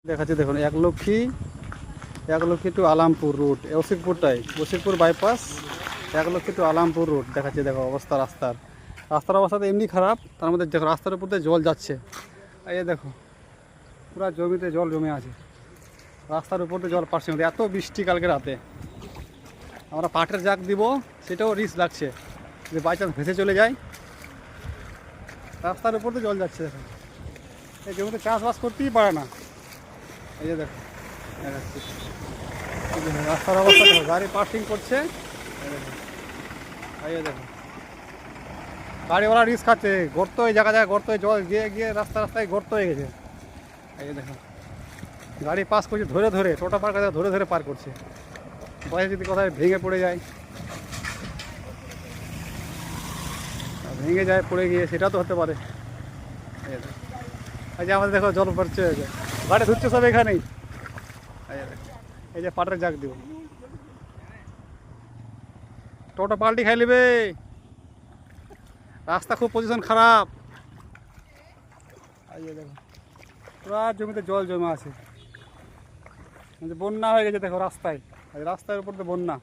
দেখাচ্ছি দেখুন Eklakhi to Alampur route Osikpur bypass Eklakhi to Alampur route দেখাচ্ছি। দেখো রাস্তার অবস্থা তো এমনি খারাপ, তার মধ্যে দেখো রাস্তার উপর দিয়ে জল যাচ্ছে। এই দেখো পুরো জমিতে জল জমে আছে, রাস্তার উপর দিয়ে জল পাচ্ছে। এত বৃষ্টি কালকে রাতে, আমরা পাটের জাগ দিব সেটাও রিস্ক লাগছে যে বাই চান্স ভেসে চলে যায়। রাস্তার উপর দিয়ে জল যাচ্ছে, দেখো এই জমিতে চাষবাস করতেই পারে না। এই যে দেখো রাস্তার অবস্থা দেখো, গাড়ি পার্কিং করছে। এই দেখো গাড়িওয়ালা রিস্ক খাচ্ছে, গর্ত হয়ে জায়গায় গর্ত হয়ে জল গিয়ে গিয়ে রাস্তায় গর্ত হয়ে গেছে। এই দেখো গাড়ি পাস করছে ধরে টোটো পার করে ধরে পার করছে। বয়স যদি কোথায় ভেঙে পড়ে যায় পড়ে গিয়ে, সেটা তো হতে পারে। এই যে আমাদের দেখো জল পড়ছে, গাড়ি ধুচ্ছে সব এখানেই। এই যে পাটের জাগ দিব, টোটো পাল্টি খাই নেবে, রাস্তা খুব পজিশন খারাপ। এই দেখো পুরা জমিতে জল জমা আছে, বন্যা হয়ে গেছে দেখো রাস্তার উপর তো বন্যা।